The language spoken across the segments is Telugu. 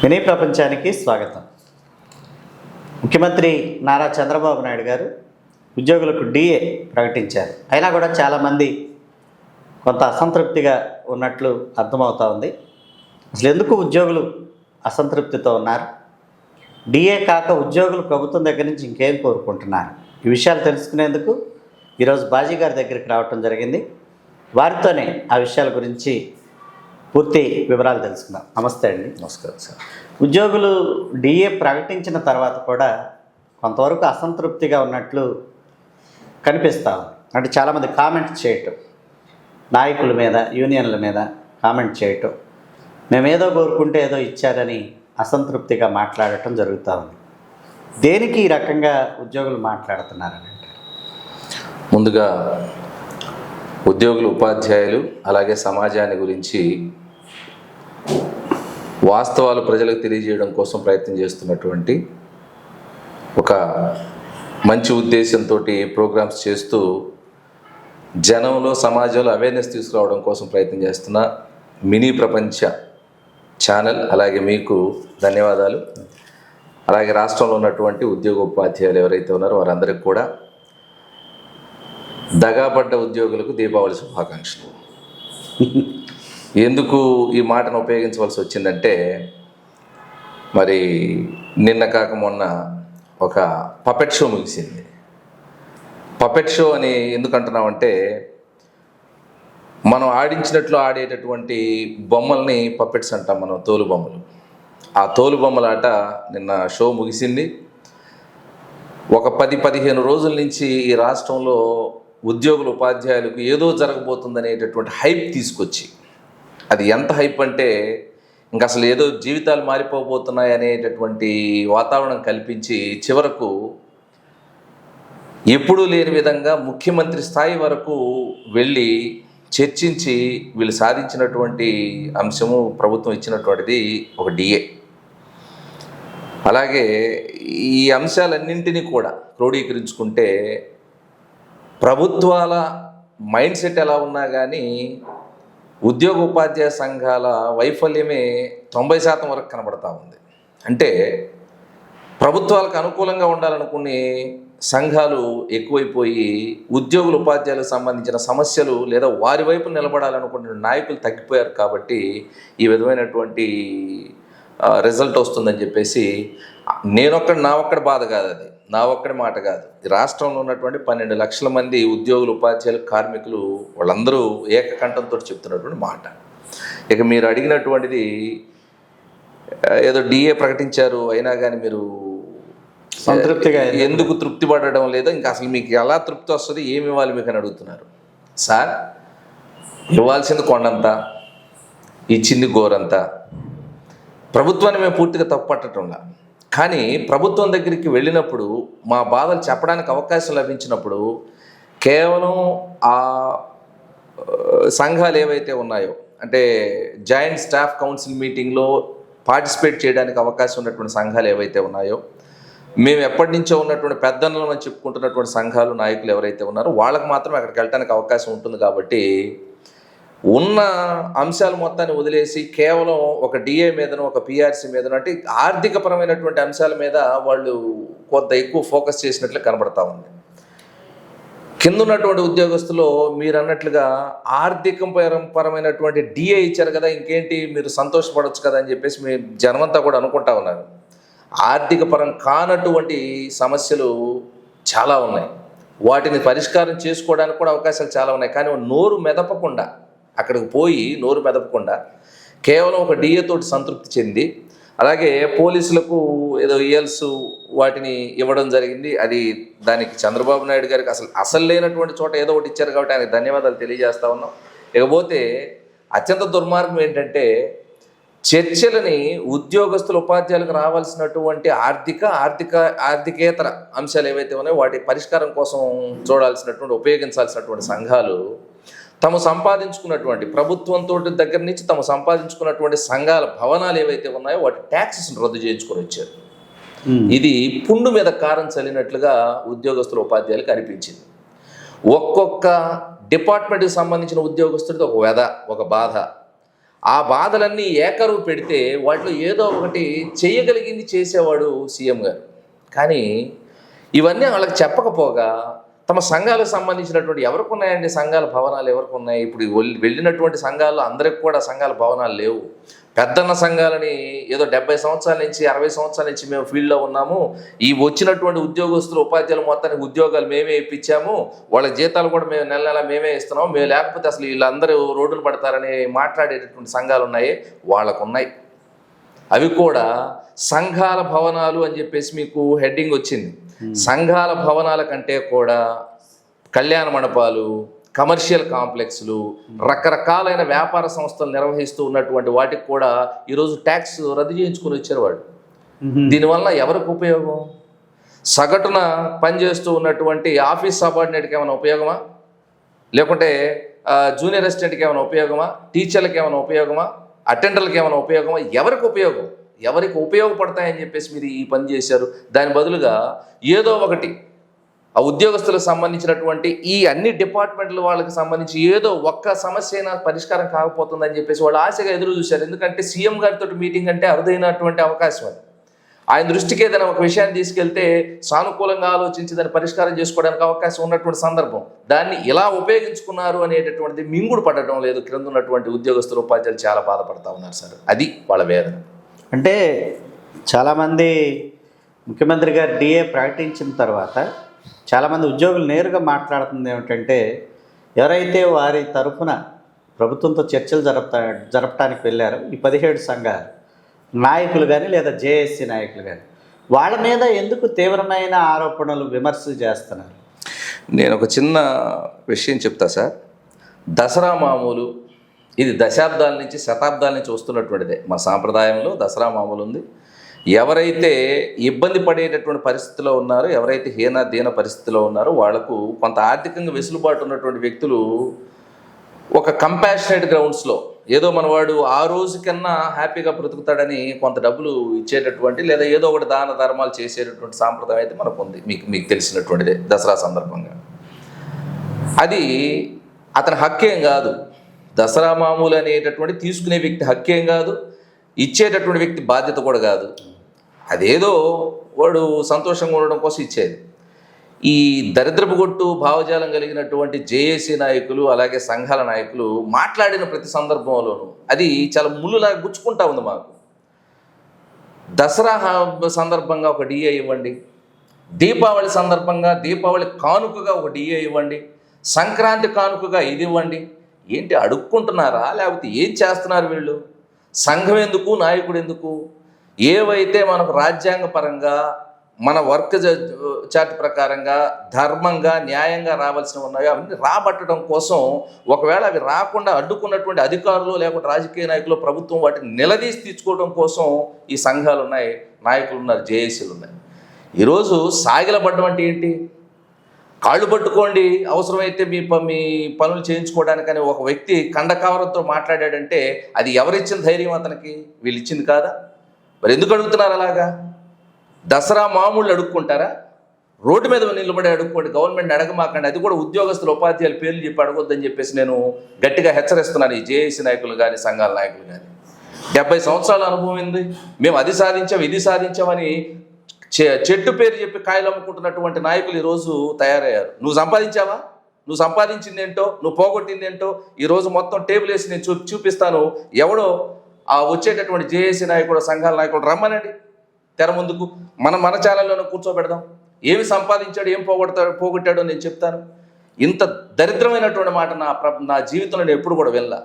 వినయ ప్రపంచానికి స్వాగతం. ముఖ్యమంత్రి నారా చంద్రబాబు నాయుడు గారు ఉద్యోగులకు డిఏ ప్రకటించారు. అయినా కూడా చాలామంది కొంత అసంతృప్తిగా ఉన్నట్లు అర్థమవుతూ ఉంది. అసలు ఎందుకు ఉద్యోగులు అసంతృప్తితో ఉన్నారు? డిఏ కాక ఉద్యోగులు ప్రభుత్వం దగ్గర నుంచి ఇంకేం కోరుకుంటున్నారు? ఈ విషయాలు తెలుసుకునేందుకు ఈరోజు బాజీ గారి దగ్గరికి రావటం జరిగింది. వారితోనే ఆ విషయాల గురించి పూర్తి వివరాలు తెలుసుకుందాం. నమస్తే అండి. నమస్కారం సార్. ఉద్యోగులు డిఏ ప్రకటించిన తర్వాత కూడా కొంతవరకు అసంతృప్తిగా ఉన్నట్లు కనిపిస్తాం. అంటే చాలామంది కామెంట్ చేయటం, నాయకుల మీద, యూనియన్ల మీద కామెంట్ చేయటం, మేమేదో కోరుకుంటే ఏదో ఇచ్చారని అసంతృప్తిగా మాట్లాడటం జరుగుతూ ఉంది. దేనికి ఈ రకంగా ఉద్యోగులు మాట్లాడుతున్నారని అంటారు? ముందుగా ఉద్యోగులు, ఉపాధ్యాయులు అలాగే సమాజాన్ని గురించి వాస్తవాలు ప్రజలకు తెలియజేయడం కోసం ప్రయత్నం చేస్తున్నటువంటి ఒక మంచి ఉద్దేశంతో ప్రోగ్రామ్స్ చేస్తూ జనంలో, సమాజంలో అవేర్నెస్ తీసుకురావడం కోసం ప్రయత్నం చేస్తున్న మినీ ప్రపంచ ఛానల్, అలాగే మీకు ధన్యవాదాలు. అలాగే రాష్ట్రంలో ఉన్నటువంటి ఉద్యోగ ఉపాధ్యాయులు ఎవరైతే ఉన్నారో వారందరికీ కూడా దగాపడ్డ ఉద్యోగులకు దీపావళి శుభాకాంక్షలు. ఎందుకు ఈ మాటను ఉపయోగించవలసి వచ్చిందంటే, మరి నిన్న కాక మొన్న ఒక పపెట్ షో ముగిసింది. పపెట్ షో అని ఎందుకు అంటున్నామంటే, మనం ఆడించినట్లు ఆడేటటువంటి బొమ్మల్ని పపెట్స్ అంటాం మనం, తోలు బొమ్మలు. ఆ తోలు బొమ్మల ఆట నిన్న షో ముగిసింది. ఒక 10-15 రోజుల నుంచి ఈ రాష్ట్రంలో ఉద్యోగులు, ఉపాధ్యాయులకు ఏదో జరగబోతుందనేటటువంటి హైప్ తీసుకొచ్చి, అది ఎంత హైప్ అంటే ఇంకా అసలు ఏదో జీవితాలు మారిపోబోతున్నాయి అనేటటువంటి వాతావరణం కల్పించి చివరకు ఎప్పుడూ లేని విధంగా ముఖ్యమంత్రి స్థాయి వరకు వెళ్ళి చర్చించి వీళ్ళు సాధించినటువంటి అంశము, ప్రభుత్వం ఇచ్చినటువంటిది ఒక డిఏ. అలాగే ఈ అంశాలన్నింటినీ కూడా క్రోడీకరించుకుంటే ప్రభుత్వాల మైండ్ సెట్ ఎలా ఉన్నా కానీ ఉద్యోగ ఉపాధ్యాయ సంఘాల వైఫల్యమే 90% వరకు కనబడతా ఉంది. అంటే ప్రభుత్వాలకు అనుకూలంగా ఉండాలనుకునే సంఘాలు ఎక్కువైపోయి ఉద్యోగుల, ఉపాధ్యాయులకు సంబంధించిన సమస్యలు లేదా వారి వైపు నిలబడాలనుకునే నాయకులు తగ్గిపోయారు. కాబట్టి ఈ విధమైనటువంటి రిజల్ట్ వస్తుందని చెప్పేసి నా ఒక్కడి బాధ కాదు, అది నా ఒక్కడి మాట కాదు. ఈ రాష్ట్రంలో ఉన్నటువంటి 12 లక్షల మంది ఉద్యోగులు, ఉపాధ్యాయులు, కార్మికులు వాళ్ళందరూ ఏకకంఠంతో చెప్తున్నటువంటి మాట. ఇక మీరు అడిగినటువంటిది ఏదో డిఏ ప్రకటించారు, అయినా కానీ మీరు సంతృప్తిగా ఎందుకు తృప్తి పడడం లేదో, ఇంకా అసలు మీకు ఎలా తృప్తి వస్తుంది, ఏమి ఇవ్వాలి మీకు అని అడుగుతున్నారు. సార్, ఇవ్వాల్సింది కొండంతా, ఇచ్చింది గోరంతా. ప్రభుత్వాన్ని మేము పూర్తిగా తప్పుపట్టడంలా, కానీ ప్రభుత్వం దగ్గరికి వెళ్ళినప్పుడు మా బాధలు చెప్పడానికి అవకాశం లభించినప్పుడు కేవలం ఆ సంఘాలు ఏవైతే ఉన్నాయో, అంటే జాయింట్ స్టాఫ్ కౌన్సిల్ మీటింగ్లో పార్టిసిపేట్ చేయడానికి అవకాశం ఉన్నటువంటి సంఘాలు ఏవైతే ఉన్నాయో, మేము ఎప్పటి నుంచో ఉన్నటువంటి పెద్దలను చెప్పుకుంటున్నటువంటి సంఘాలు, నాయకులు ఎవరైతే ఉన్నారో వాళ్ళకి మాత్రం అక్కడికి వెళ్ళడానికి అవకాశం ఉంటుంది. కాబట్టి ఉన్న అంశాలు మొత్తాన్ని వదిలేసి కేవలం ఒక డిఏ మీదనో, ఒక పిఆర్సీ మీదనో, అంటే ఆర్థికపరమైనటువంటి అంశాల మీద వాళ్ళు కొంత ఎక్కువ ఫోకస్ చేసినట్లు కనబడతా ఉంది. కింద ఉన్నటువంటి ఉద్యోగస్తులు మీరు అన్నట్లుగా ఆర్థికపరమైనటువంటి డిఏ ఇచ్చారు కదా, ఇంకేంటి మీరు సంతోషపడవచ్చు కదా అని చెప్పేసి మీ జనమంతా కూడా అనుకుంటా ఉన్నారు. ఆర్థికపరం కానటువంటి సమస్యలు చాలా ఉన్నాయి, వాటిని పరిష్కారం చేసుకోవడానికి కూడా అవకాశాలు చాలా ఉన్నాయి. కానీ నోరు మెదపకుండా, అక్కడికి పోయి నోరు మెదపకుండా కేవలం ఒక డిఏ తోటి సంతృప్తి చెంది, అలాగే పోలీసులకు ఏదో ఈఎల్స్ వాటిని ఇవ్వడం జరిగింది. అది దానికి చంద్రబాబు నాయుడు గారికి అసలు లేనటువంటి చోట ఏదో ఒకటి ఇచ్చారు కాబట్టి ఆయనకు ధన్యవాదాలు తెలియజేస్తా ఉన్నాం. ఇకపోతే అత్యంత దుర్మార్గం ఏంటంటే, చర్చలని ఉద్యోగస్తుల, ఉపాధ్యాయులకు రావాల్సినటువంటి ఆర్థికేతర అంశాలు ఏవైతే ఉన్నాయో వాటి పరిష్కారం కోసం చూడాల్సినటువంటి, ఉపయోగించాల్సినటువంటి సంఘాలు తాము సంపాదించుకున్నటువంటి ప్రభుత్వంతో దగ్గర నుంచి తాము సంపాదించుకున్నటువంటి సంఘాల భవనాలు ఏవైతే ఉన్నాయో వాటి ట్యాక్సెస్ని రద్దు చేయించుకొని వచ్చారు. ఇది పుండు మీద కారం చల్లినట్లుగా ఉద్యోగస్తుల, ఉపాధ్యాయులకు అనిపించింది. ఒక్కొక్క డిపార్ట్మెంట్కి సంబంధించిన ఉద్యోగస్తుడికి ఒక వ్యధ, ఒక బాధ. ఆ బాధలన్నీ ఏకరువు పెడితే వాటిలో ఏదో ఒకటి చేయగలిగింది చేసేవాడు సీఎం గారు. కానీ ఇవన్నీ వాళ్ళకి చెప్పకపోగా తమ సంఘాలకు సంబంధించినటువంటి ఎవరికి ఉన్నాయండి సంఘాల భవనాలు ఎవరికి ఉన్నాయి? ఇప్పుడు వెళ్ళినటువంటి సంఘాల్లో అందరికి కూడా సంఘాల భవనాలు లేవు. పెద్దన్న సంఘాలని ఏదో 70 సంవత్సరాల నుంచి 60 సంవత్సరాల నుంచి మేము ఫీల్డ్లో ఉన్నాము, ఈ వచ్చినటువంటి ఉద్యోగస్తులు ఉపాధ్యాయులు మొత్తానికి ఉద్యోగాలు మేమే ఇప్పించాము, వాళ్ళ జీతాలు కూడా మేము నెల నెల మేమే ఇస్తున్నాము, మేము లేకపోతే అసలు వీళ్ళందరూ రోడ్డును పడతారని మాట్లాడేటటువంటి సంఘాలు ఉన్నాయి, వాళ్ళకు ఉన్నాయి. అవి కూడా సంఘాల భవనాలు అని చెప్పేసి మీకు హెడ్డింగ్ వచ్చింది. సంఘాల భవనాల కంటే కూడా కళ్యాణ మండపాలు, కమర్షియల్ కాంప్లెక్స్లు, రకరకాలైన వ్యాపార సంస్థలు నిర్వహిస్తూ ఉన్నటువంటి వాటికి కూడా ఈరోజు ట్యాక్స్ రద్దు చేయించుకుని వచ్చారు వాళ్ళు. దీనివల్ల ఎవరికి ఉపయోగం? సగటున పనిచేస్తూ ఉన్నటువంటి ఆఫీస్ సబార్డినేట్కి ఏమైనా ఉపయోగమా? లేకుంటే జూనియర్ అసిస్టెంట్కి ఏమైనా ఉపయోగమా? టీచర్లకి ఏమైనా ఉపయోగమా? అటెండర్లకి ఏమైనా ఉపయోగమా? ఎవరికి ఉపయోగం? ఎవరికి ఉపయోగపడతాయని చెప్పేసి మీరు ఈ పని చేశారు. దాని బదులుగా ఏదో ఒకటి ఆ ఉద్యోగస్తులకు సంబంధించినటువంటి ఈ అన్ని డిపార్ట్మెంట్ల వాళ్ళకి సంబంధించి ఏదో ఒక్క సమస్య అయినా పరిష్కారం కాకపోతుందని చెప్పేసి వాళ్ళు ఆశగా ఎదురు చూశారు. ఎందుకంటే సీఎం గారితో మీటింగ్ అంటే అరుదైనటువంటి అవకాశం అది. ఆయన దృష్టికి ఏదైనా ఒక విషయాన్ని తీసుకెళ్తే సానుకూలంగా ఆలోచించి దాన్ని పరిష్కారం చేసుకోవడానికి అవకాశం ఉన్నటువంటి సందర్భం. దాన్ని ఇలా ఉపయోగించుకున్నారు అనేటటువంటిది మింగుడు పడటం లేదు. క్రింద ఉన్నటువంటి ఉద్యోగస్తులు ఉపాధ్యాయులు చాలా బాధపడతా ఉన్నారు సార్. అది వాళ్ళ వేదన. అంటే చాలామంది ముఖ్యమంత్రి గారు డిఏ ప్రకటించిన తర్వాత చాలామంది ఉద్యోగులు నేరుగా మాట్లాడుతుంది ఏమిటంటే, ఎవరైతే వారి తరఫున ప్రభుత్వంతో చర్చలు జరపడానికి వెళ్ళారో ఈ 17 సంఘాలు నాయకులు కానీ లేదా జేఏసీ నాయకులు కానీ వాళ్ళ మీద ఎందుకు తీవ్రమైన ఆరోపణలు విమర్శలు చేస్తున్నారు? నేను ఒక చిన్న విషయం చెప్తా సార్. దసరా మామూలు ఇది దశాబ్దాల నుంచి శతాబ్దాల నుంచి వస్తున్నటువంటిదే. మా సాంప్రదాయంలో దసరా మామూలు ఉంది. ఎవరైతే ఇబ్బంది పడేటటువంటి పరిస్థితిలో ఉన్నారో, ఎవరైతే దీన పరిస్థితిలో ఉన్నారో వాళ్లకు కొంత ఆర్థికంగా వెసులుబాటు ఉన్నటువంటి వ్యక్తులు ఒక కంపాషనేట్ గ్రౌండ్స్లో ఏదో మనవాడు ఆ రోజు కన్నా హ్యాపీగా బ్రతుకుతాడని కొంత డబ్బులు ఇచ్చేటటువంటి లేదా ఏదో ఒకటి దాన ధర్మాలు చేసేటటువంటి సాంప్రదాయం అయితే మనకు ఉంది. మీకు తెలిసినటువంటిదే దసరా సందర్భంగా. అది అతని హక్కేం కాదు. దసరా మామూలు అనేటటువంటి తీసుకునే వ్యక్తి హక్కేం కాదు, ఇచ్చేటటువంటి వ్యక్తి బాధ్యత కూడా కాదు. అదేదో వాడు సంతోషంగా ఉండడం కోసం ఇచ్చేది. ఈ దరిద్రపు కొట్టు భావజాలం కలిగినటువంటి జేఏసీ నాయకులు అలాగే సంఘాల నాయకులు మాట్లాడిన ప్రతి సందర్భంలోనూ అది చాలా ముళ్ళులాగా గుచ్చుకుంటా ఉంది మాకు. దసరా సందర్భంగా ఒక డిఏ ఇవ్వండి, దీపావళి సందర్భంగా దీపావళి కానుకగా ఒక డిఏ ఇవ్వండి, సంక్రాంతి కానుకగా ఇది ఇవ్వండి. ఏంటి అడుక్కుంటున్నారా? లేకపోతే ఏం చేస్తున్నారు వీళ్ళు? సంఘం ఎందుకు, నాయకుడు ఎందుకు? ఏవైతే మనకు రాజ్యాంగపరంగా మన వర్క్ చార్ట్ ప్రకారంగా ధర్మంగా న్యాయంగా రావాల్సినవి ఉన్నాయో అవన్నీ రాబట్టడం కోసం ఒకవేళ అవి రాకుండా అడ్డుకున్నటువంటి అధికారులు లేకుంటే రాజకీయ నాయకులు ప్రభుత్వం వాటిని నిలదీసి తీర్చుకోవడం కోసం ఈ సంఘాలు ఉన్నాయి, నాయకులు ఉన్నారు, జేఏసీలు ఉన్నాయి. ఈరోజు సాగిలపడ్డం అంటే ఏంటి? కాళ్ళు పట్టుకోండి, అవసరమైతే మీ పనులు చేయించుకోవడానికని ఒక వ్యక్తి కండకావరంతో మాట్లాడాడంటే అది ఎవరిచ్చిన ధైర్యం అతనికి? వీళ్ళు ఇచ్చింది కాదా? మరి ఎందుకు అడుగుతున్నారు అలాగా? దసరా మామూళ్ళు అడుక్కుంటారా? రోడ్డు మీద నిలబడి అడుక్కోండి, గవర్నమెంట్ అడగమాకండి. అది కూడా ఉద్యోగస్తులు ఉపాధ్యాయుల పేర్లు చెప్పి అడగొద్దని చెప్పేసి నేను గట్టిగా హెచ్చరిస్తున్నాను ఈ జేఏసీ నాయకులు కానీ సంఘాల నాయకులు కానీ. 70 సంవత్సరాల అనుభవం ఉంది, మేము అది సాధించాం ఇది సాధించామని చెట్టు పేరు చెప్పి కాయలు అమ్ముకుంటున్నటువంటి నాయకులు ఈరోజు తయారయ్యారు. నువ్వు సంపాదించావా? నువ్వు సంపాదించింది ఏంటో, నువ్వు పోగొట్టింది ఏంటో ఈరోజు మొత్తం టేబుల్ వేసి నేను చూపిస్తాను. ఎవడో ఆ వచ్చేటటువంటి జేఏసీ నాయకుడు సంఘాల నాయకుడు రమ్మనండి తెర ముందుకు, మన ఛానల్లోనే కూర్చోబెడదాం. ఏమి సంపాదించాడు, ఏం పోగొట్టాడో నేను చెప్తాను. ఇంత దరిద్రమైనటువంటి మాట నా జీవితంలో నేను ఎప్పుడు కూడా వెళ్ళా.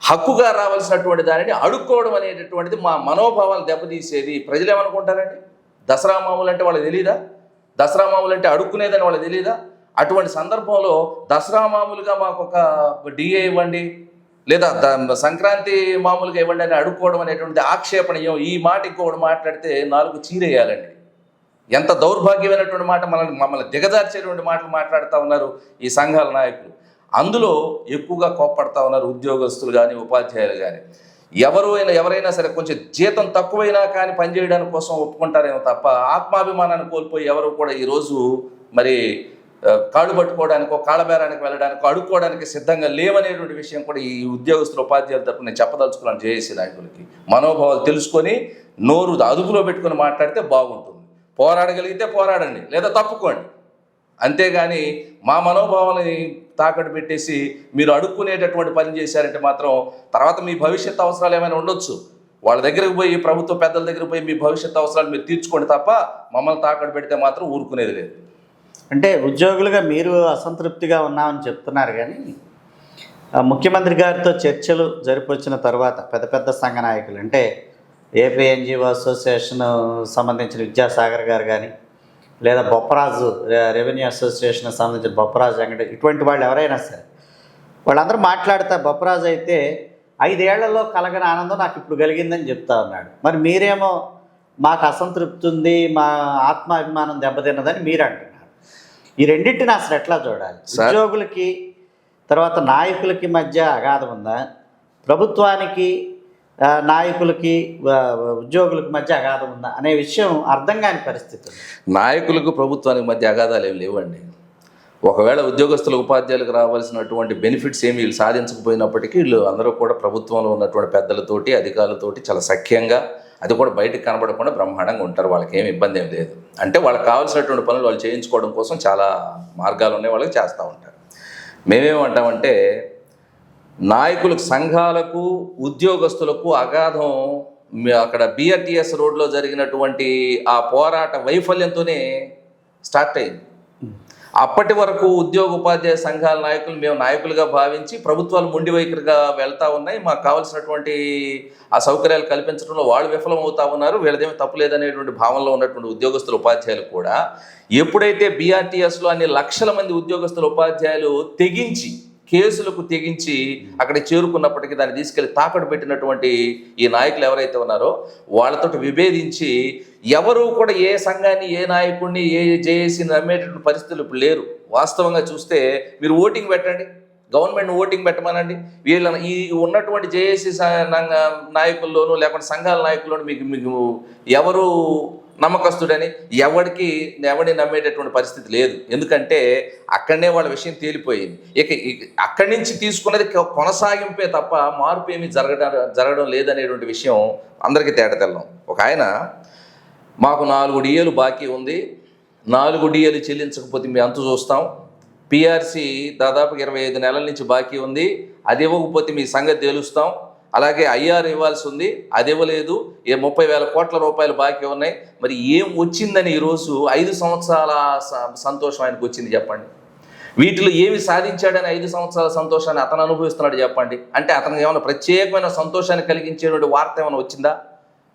హక్కుగా రావాల్సినటువంటి దానిని అడుక్కోవడం అనేటటువంటిది మా మనోభావాలు దెబ్బతీసేది. ప్రజలు ఏమనుకుంటారండి? దసరా మామూలు అంటే వాళ్ళకి తెలీదా? దసరా మామూలు అంటే అడుక్కునేదని వాళ్ళకి తెలీదా? అటువంటి సందర్భంలో దసరా మామూలుగా మాకు ఒక డిఏ ఇవ్వండి లేదా సంక్రాంతి మామూలుగా ఇవ్వండి అని అడుక్కోవడం అనేటువంటి ఆక్షేపణీయం. ఈ మాట ఇంకొకటి మాట్లాడితే 4 చీరేయాలండి. ఎంత దౌర్భాగ్యమైనటువంటి మాట, మమ్మల్ని దిగజార్చేటువంటి మాటలు మాట్లాడుతూ ఉన్నారు ఈ సంఘాల నాయకులు. అందులో ఎక్కువగా కోప్పడతా ఉన్నారు ఉద్యోగస్తులు కానీ ఉపాధ్యాయులు కానీ. ఎవరైనా సరే కొంచెం జీతం తక్కువైనా కానీ పనిచేయడానికి కోసం ఒప్పుకుంటారేమో తప్ప ఆత్మాభిమానాన్ని కోల్పోయి ఎవరు కూడా ఈరోజు మరి కాళ్ళు పట్టుకోవడానికో కాళ్ళబేరానికి వెళ్ళడానికో అడుక్కోవడానికి సిద్ధంగా లేవనేటువంటి విషయం కూడా ఈ ఉద్యోగస్తుల ఉపాధ్యాయుల తరపున నేను చెప్పదలుచుకున్నాను జేఏసీ నాయకులకి. మనోభావాలు తెలుసుకొని నోరు అదుపులో పెట్టుకొని మాట్లాడితే బాగుంటుంది. పోరాడగలిగితే పోరాడండి, లేదా తప్పుకోండి. అంతేగాని మా మనోభావాలని తాకట్టు పెట్టేసి మీరు అడుక్కునేటటువంటి పని చేశారంటే మాత్రం తర్వాత మీ భవిష్యత్ అవసరాలు ఏమైనా ఉండొచ్చు, వాళ్ళ దగ్గరకు పోయి ప్రభుత్వ పెద్దల దగ్గరకు పోయి మీ భవిష్యత్ అవసరాలు మీరు తీర్చుకోండి తప్ప మమ్మల్ని తాకట్టు పెడితే మాత్రం ఊరుకునేది లేదు. అంటే ఉద్యోగులుగా మీరు అసంతృప్తిగా ఉన్నామని చెప్తున్నారు, కానీ ముఖ్యమంత్రి గారితో చర్చలు జరిపొచ్చిన తర్వాత పెద్ద పెద్ద సంఘ నాయకులు అంటే ఏపీ ఎన్జిఓ అసోసియేషన్ సంబంధించిన విద్యాసాగర్ గారు కానీ, లేదా బొప్పరాజు రెవెన్యూ అసోసియేషన్ సంబంధించిన బొప్పరాజు వెంకట, ఇటువంటి వాళ్ళు ఎవరైనా సరే వాళ్ళందరూ మాట్లాడతా బొప్పరాజు అయితే 5 ఏళ్లలో కలగని ఆనందం నాకు ఇప్పుడు కలిగిందని చెప్తా ఉన్నాడు. మరి మీరేమో మాకు అసంతృప్తి ఉంది, మా ఆత్మాభిమానం దెబ్బతిన్నదని మీరు అంటున్నారు. ఈ రెండింటిని అసలు ఎట్లా చూడాలి? ఉద్యోగులకి తర్వాత నాయకులకి మధ్య అగాధం ఉందా, ప్రభుత్వానికి నాయకులకి ఉద్యోగులకు మధ్య అగాధం ఉందా అనే విషయం అర్థం కాని పరిస్థితి. నాయకులకు ప్రభుత్వానికి మధ్య అగాధాలు ఏమి లేవండి. ఒకవేళ ఉద్యోగస్తుల ఉపాధ్యాయులకు రావాల్సినటువంటి బెనిఫిట్స్ ఏమి వీళ్ళు సాధించకపోయినప్పటికీ వీళ్ళు అందరూ కూడా ప్రభుత్వంలో ఉన్నటువంటి పెద్దలతోటి అధికారులతోటి చాలా సఖ్యంగా, అది కూడా బయటకు కనబడకుండా బ్రహ్మాండంగా ఉంటారు. వాళ్ళకి ఏమి ఇబ్బంది ఏం లేదు. అంటే వాళ్ళకి కావాల్సినటువంటి పనులు వాళ్ళు చేయించుకోవడం కోసం చాలా మార్గాలు ఉన్నాయి, వాళ్ళకి చేస్తూ ఉంటారు. మేమేమంటామంటే నాయకులకు, సంఘాలకు, ఉద్యోగస్తులకు అగాధం అక్కడ బిఆర్టీఎస్ రోడ్లో జరిగినటువంటి ఆ పోరాట వైఫల్యంతోనే స్టార్ట్ అయింది. అప్పటి వరకు ఉద్యోగ ఉపాధ్యాయ సంఘాల నాయకులు మేము నాయకులుగా భావించి ప్రభుత్వాలు మొండి వైఖరిగా వెళ్తూ ఉన్నాయి, మాకు కావాల్సినటువంటి ఆ సౌకర్యాలు కల్పించడంలో వాళ్ళు విఫలం అవుతా ఉన్నారు, వీళ్ళదేమీ తప్పులేదనేటువంటి భావనలో ఉన్నటువంటి ఉద్యోగస్తుల ఉపాధ్యాయులు కూడా ఎప్పుడైతే బీఆర్టీఎస్లో అన్ని లక్షల మంది ఉద్యోగస్తుల ఉపాధ్యాయులు తెగించి కేసులకు తెగించి అక్కడ చేరుకున్నప్పటికీ దాన్ని తీసుకెళ్లి తాకట్టు పెట్టినటువంటి ఈ నాయకులు ఎవరైతే ఉన్నారో వాళ్ళతో విభేదించి ఎవరు కూడా ఏ సంఘాన్ని, ఏ నాయకుడిని, ఏ జేఏసీని నమ్మేటటువంటి పరిస్థితులు ఇప్పుడు లేరు. వాస్తవంగా చూస్తే మీరు ఓటింగ్ పెట్టండి, గవర్నమెంట్ ఓటింగ్ పెట్టమనండి, వీళ్ళ ఈ ఉన్నటువంటి జేఏసీ నాయకుల్లోనూ లేకపోతే సంఘాల నాయకుల్లోనూ మీకు ఎవరు నమ్మకస్తుడని ఎవరిని నమ్మేటటువంటి పరిస్థితి లేదు. ఎందుకంటే అక్కడనే వాళ్ళ విషయం తేలిపోయింది. ఇక అక్కడి నుంచి తీసుకున్నది కొనసాగింపే తప్ప మార్పు ఏమీ జరగడం లేదనేటువంటి విషయం అందరికీ తేటతెల్లం. ఒక ఆయన మాకు 4 డిఏలు బాకీ ఉంది, 4 డిఏలు చెల్లించకపోతే మేము అంత చూస్తాం, పిఆర్సీ దాదాపు 25 నెలల నుంచి బాకీ ఉంది, అది ఇవ్వకపోతే మీ సంగతి తేలుస్తాం, అలాగే ఐఆర్ ఇవ్వాల్సి ఉంది, అది ఇవ్వలేదు, 30,000 కోట్ల రూపాయలు బాకీ ఉన్నాయి. మరి ఏం వచ్చిందని ఈరోజు 5 సంవత్సరాల సంతోషం ఆయనకు వచ్చింది చెప్పండి? వీటిలో ఏమి సాధించాడని 5 సంవత్సరాల సంతోషాన్ని అతను అనుభవిస్తున్నాడు చెప్పండి? అంటే అతనికి ఏమైనా ప్రత్యేకమైన సంతోషాన్ని కలిగించేటువంటి వార్త ఏమైనా వచ్చిందా?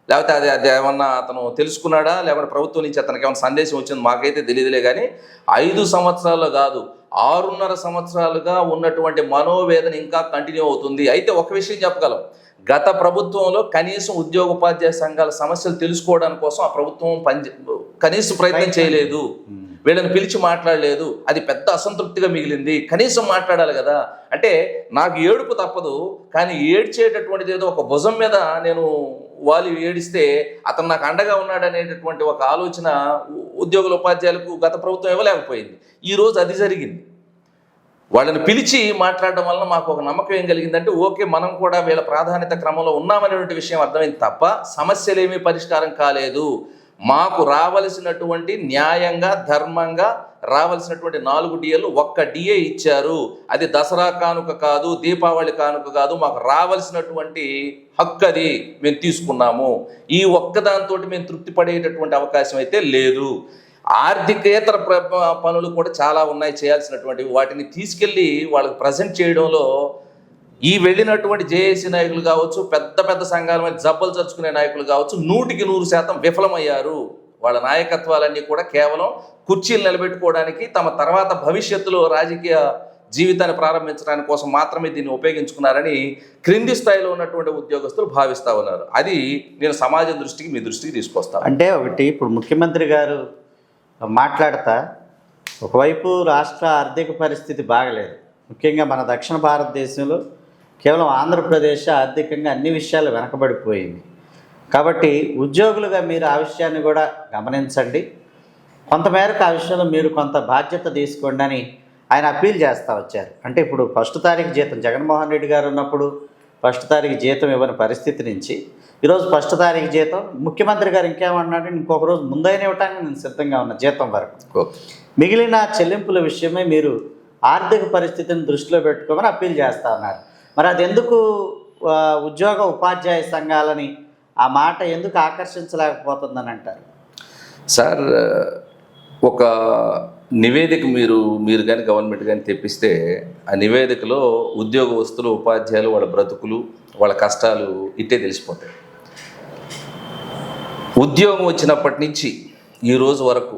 లేకపోతే అది ఏమన్నా అతను తెలుసుకున్నాడా? లేకపోతే ప్రభుత్వం నుంచి అతనికి ఏమైనా సందేశం వచ్చింది? మాకైతే తెలియదులే. కానీ 5 సంవత్సరాలు కాదు, 6.5 సంవత్సరాలుగా ఉన్నటువంటి మనోవేదన ఇంకా కంటిన్యూ అవుతుంది. అయితే ఒక విషయం చెప్పగలం, గత ప్రభుత్వంలో కనీసం ఉద్యోగ ఉపాధ్యాయ సంఘాల సమస్యలు తెలుసుకోవడానికి కోసం ఆ ప్రభుత్వం కనీసం ప్రయత్నం చేయలేదు, వీళ్ళని పిలిచి మాట్లాడలేదు, అది పెద్ద అసంతృప్తిగా మిగిలింది. కనీసం మాట్లాడాలి కదా. అంటే నాకు ఏడుపు తప్పదు, కానీ ఏడ్చేటటువంటిది ఏదో ఒక భుజం మీద నేను వాళ్ళు ఏడిస్తే అతను నాకు అండగా ఉన్నాడు అనేటటువంటి ఒక ఆలోచన ఉద్యోగుల ఉపాధ్యాయులకు గత ప్రభుత్వం ఇవ్వలేకపోయింది. ఈరోజు అది జరిగింది. వాళ్ళని పిలిచి మాట్లాడడం వలన మాకు ఒక నమ్మకం ఏం కలిగిందంటే ఓకే, మనం కూడా వీళ్ళ ప్రాధాన్యత క్రమంలో ఉన్నామనేటువంటి విషయం అర్థమైంది తప్ప సమస్యలేమీ పరిష్కారం కాలేదు. మాకు రావలసినటువంటి న్యాయంగా, ధర్మంగా రావాల్సినటువంటి 4 డిఏలు 1 డిఏ ఇచ్చారు. అది దసరా కానుక కాదు, దీపావళి కానుక కాదు, మాకు రావాల్సినటువంటి హక్కు అది మేము తీసుకున్నాము. ఈ ఒక్కదాంతో మేము తృప్తి పడేటటువంటి అవకాశం అయితే లేదు. ఆర్థికేతర పనులు కూడా చాలా ఉన్నాయి చేయాల్సినటువంటివి. వాటిని తీసుకెళ్ళి వాళ్ళకి ప్రజెంట్ చేయడంలో ఈ వెళ్ళినటువంటి జేఏసీ నాయకులు కావచ్చు, పెద్ద పెద్ద సంఘాల మీద జబ్బలు చర్చుకునే నాయకులు కావచ్చు, 100% విఫలమయ్యారు. వాళ్ళ నాయకత్వాలన్నీ కూడా కేవలం కుర్చీలు నిలబెట్టుకోవడానికి, తమ తర్వాత భవిష్యత్తులో రాజకీయ జీవితాన్ని ప్రారంభించడానికి కోసం మాత్రమే దీన్ని ఉపయోగించుకున్నారని క్రింది స్థాయిలో ఉన్నటువంటి ఉద్యోగస్తులు భావిస్తూ ఉన్నారు. అది నేను సమాజం దృష్టికి, మీ దృష్టికి తీసుకొస్తాను. అంటే ఒకటి, ఇప్పుడు ముఖ్యమంత్రి గారు మాట్లాడతా ఒకవైపు రాష్ట్ర ఆర్థిక పరిస్థితి బాగలేదు, ముఖ్యంగా మన దక్షిణ భారతదేశంలో కేవలం ఆంధ్రప్రదేశ్ ఆర్థికంగా అన్ని విషయాలు వెనకబడిపోయింది. కాబట్టి ఉద్యోగులుగా మీరు ఆ విషయాన్ని కూడా గమనించండి. కొంతమేరకు ఆ విషయంలో మీరు కొంత బాధ్యత తీసుకోండి అని ఆయన అప్పీల్ చేస్తూ వచ్చారు. అంటే ఇప్పుడు ఫస్ట్ తారీఖు జీతం జగన్మోహన్ రెడ్డి గారు ఉన్నప్పుడు ఫస్ట్ తారీఖు జీతం ఇవ్వని పరిస్థితి నుంచి ఈరోజు ఫస్ట్ తారీఖు జీతం ముఖ్యమంత్రి గారు ఇంకేమన్నాడు, ఇంకొక రోజు ముందైనా ఇవ్వటానికి నేను సిద్ధంగా ఉన్న జీతం వరకు. మిగిలిన చెల్లింపుల విషయమే మీరు ఆర్థిక పరిస్థితిని దృష్టిలో పెట్టుకోమని అప్పీల్ చేస్తూ ఉన్నారు. మరి అది ఎందుకు ఉద్యోగ ఉపాధ్యాయ సంఘాలని ఆ మాట ఎందుకు ఆకర్షించలేకపోతుందని అంటారు? సార్, ఒక నివేదిక మీరు కానీ గవర్నమెంట్ కానీ తెప్పిస్తే ఆ నివేదికలో ఉద్యోగస్తులు ఉపాధ్యాయులు వాళ్ళ బ్రతుకులు వాళ్ళ కష్టాలు ఇట్టే తెలిసిపోతాయి. ఉద్యోగం వచ్చినప్పటి నుంచి ఈ రోజు వరకు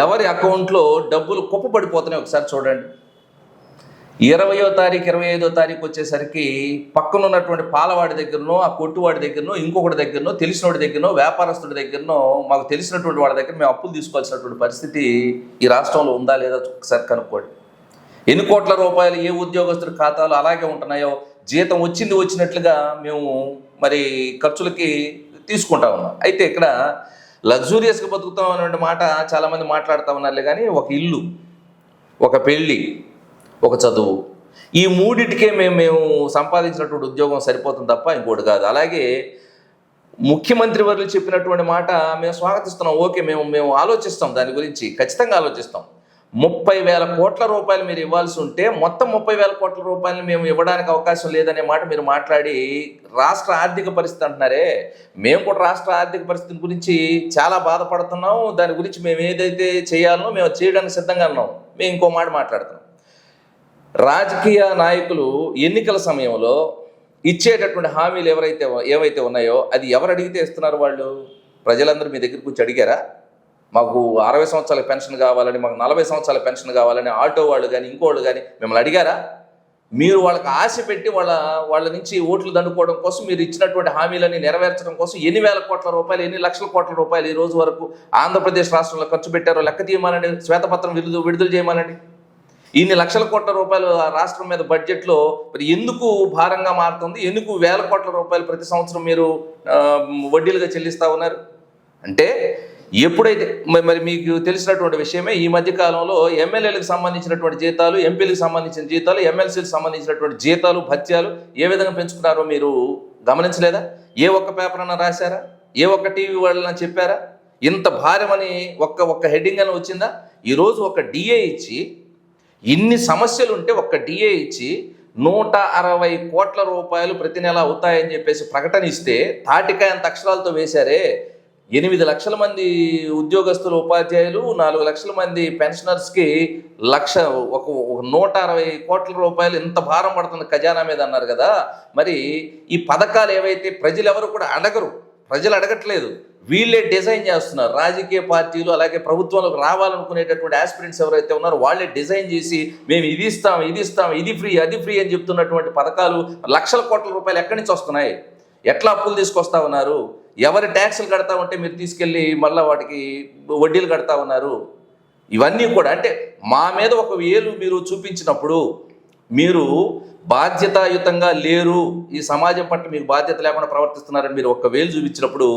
ఎవరి అకౌంట్లో డబ్బులు కుప్పబడిపోతున్నాయి ఒకసారి చూడండి. 20వ తారీఖు 25వ తారీఖు వచ్చేసరికి పక్కన ఉన్నటువంటి పాలవాడి దగ్గరనో ఆ కొట్టువాడి దగ్గరనో ఇంకొకటి దగ్గరనో తెలిసినోడి దగ్గరనో వ్యాపారస్తుడి దగ్గరనో మాకు తెలిసినటువంటి వాళ్ళ దగ్గర మేము అప్పులు తీసుకోవాల్సినటువంటి పరిస్థితి ఈ రాష్ట్రంలో ఉందా లేదా ఒకసారి కనుక్కోండి. ఎన్ని కోట్ల రూపాయలు ఏ ఉద్యోగస్తుడి ఖాతాలు అలాగే ఉంటున్నాయో జీతం వచ్చినట్లుగా మేము మరి ఖర్చులకి తీసుకుంటా ఉన్నాం. అయితే ఇక్కడ లగ్జూరియస్గా బతుకుతాం అనే మాట చాలామంది మాట్లాడుతూ ఉన్నారులే, కానీ ఒక ఇల్లు, ఒక పెళ్ళి, ఒక చదువు, ఈ మూడిటికే మేము సంపాదించినటువంటి ఉద్యోగం సరిపోతుంది తప్ప ఇంకోటి కాదు. అలాగే ముఖ్యమంత్రి వర్యులు చెప్పినటువంటి మాట మేము స్వాగతిస్తున్నాం. ఓకే, మేము ఆలోచిస్తాం, దాని గురించి ఖచ్చితంగా ఆలోచిస్తాం. 30,000 కోట్ల రూపాయలు మీరు ఇవ్వాల్సి ఉంటే మొత్తం 30,000 కోట్ల రూపాయలు మేము ఇవ్వడానికి అవకాశం లేదనే మాట మీరు మాట్లాడి రాష్ట్ర ఆర్థిక పరిస్థితి అంటున్నారే. మేము కూడా రాష్ట్ర ఆర్థిక పరిస్థితి గురించి చాలా బాధపడుతున్నాం. దాని గురించి మేము ఏదైతే చేయాలనో మేము చేయడానికి సిద్ధంగా ఉన్నాం. మేము ఇంకో మాట మాట్లాడుతున్నాం. రాజకీయ నాయకులు ఎన్నికల సమయంలో ఇచ్చేటటువంటి హామీలు ఏవైతే ఉన్నాయో అది ఎవరు అడిగితే ఇస్తున్నారు? వాళ్ళు ప్రజలందరూ మీ దగ్గరికి వచ్చి అడిగారా? మాకు 60 సంవత్సరాల పెన్షన్ కావాలని, మాకు 40 సంవత్సరాల పెన్షన్ కావాలని ఆటో వాళ్ళు కానీ ఇంకోళ్ళు కానీ మిమ్మల్ని అడిగారా? మీరు వాళ్ళకి ఆశ పెట్టి వాళ్ళ నుంచి ఓట్లు దండుకోవడం కోసం మీరు ఇచ్చినటువంటి హామీలని నెరవేర్చడం కోసం ఎన్ని వేల కోట్ల రూపాయలు, ఎన్ని లక్షల కోట్ల రూపాయలు ఈ రోజు వరకు ఆంధ్రప్రదేశ్ రాష్ట్రంలో ఖర్చు పెట్టారో లెక్క తీయమానండి, శ్వేతపత్రం విడుదల చేయమానండి. ఇన్ని లక్షల కోట్ల రూపాయలు ఆ రాష్ట్రం మీద బడ్జెట్లో మరి ఎందుకు భారంగా మారుతుంది? ఎందుకు వేల కోట్ల రూపాయలు ప్రతి సంవత్సరం మీరు వడ్డీలుగా చెల్లిస్తూ ఉన్నారు? అంటే ఎప్పుడైతే మరి మీకు తెలిసినటువంటి విషయమే, ఈ మధ్యకాలంలో ఎమ్మెల్యేలకు సంబంధించినటువంటి జీతాలు, ఎంపీలకు సంబంధించిన జీతాలు, ఎమ్మెల్సీలకు సంబంధించినటువంటి జీతాలు, భత్యాలు ఏ విధంగా పెంచుకున్నారో మీరు గమనించలేదా? ఏ ఒక్క పేపర్ అన్నా రాశారా? ఏ ఒక్క టీవీ వాళ్ళన్నా చెప్పారా? ఇంత భారమని ఒక్క హెడ్డింగ్ అని వచ్చిందా? ఈరోజు ఒక డిఏ ఇచ్చి ఇన్ని సమస్యలు ఉంటే ఒక్క డిఏ ఇచ్చి 160 కోట్ల రూపాయలు ప్రతి నెల అవుతాయని చెప్పేసి ప్రకటన ఇస్తే తాటికాయంత అక్షరాలతో వేశారే. 8 లక్షల మంది ఉద్యోగస్తులు ఉపాధ్యాయులు, 4 లక్షల మంది పెన్షనర్స్కి 160 కోట్ల రూపాయలు ఇంత భారం పడుతుంది ఖజానా మీద అన్నారు కదా. మరి ఈ పథకాలు ఏవైతే ప్రజలు ఎవరు కూడా అడగరు, ప్రజలు అడగట్లేదు, వీళ్ళే డిజైన్ చేస్తున్నారు. రాజకీయ పార్టీలు అలాగే ప్రభుత్వంలోకి రావాలనుకునేటటువంటి ఆస్పిరెంట్స్ ఎవరైతే ఉన్నారో వాళ్ళే డిజైన్ చేసి మేము ఇది ఇస్తాం, ఇది ఫ్రీ, అది ఫ్రీ అని చెప్తున్నటువంటి పథకాలు లక్షల కోట్ల రూపాయలు ఎక్కడి నుంచి వస్తున్నాయి? ఎట్లా అప్పులు తీసుకొస్తా ఉన్నారు? ఎవరి ట్యాక్సులు కడతా ఉంటే మీరు తీసుకెళ్ళి మళ్ళీ వాటికి వడ్డీలు కడతా ఉన్నారు. ఇవన్నీ కూడా అంటే మా మీద ఒక వేలు మీరు చూపించినప్పుడు మీరు బాధ్యతాయుతంగా లేరు, ఈ సమాజం పట్ల మీకు బాధ్యత లేకుండా ప్రవర్తిస్తున్నారని మీరు ఒక్క వేలు చూపించినప్పుడు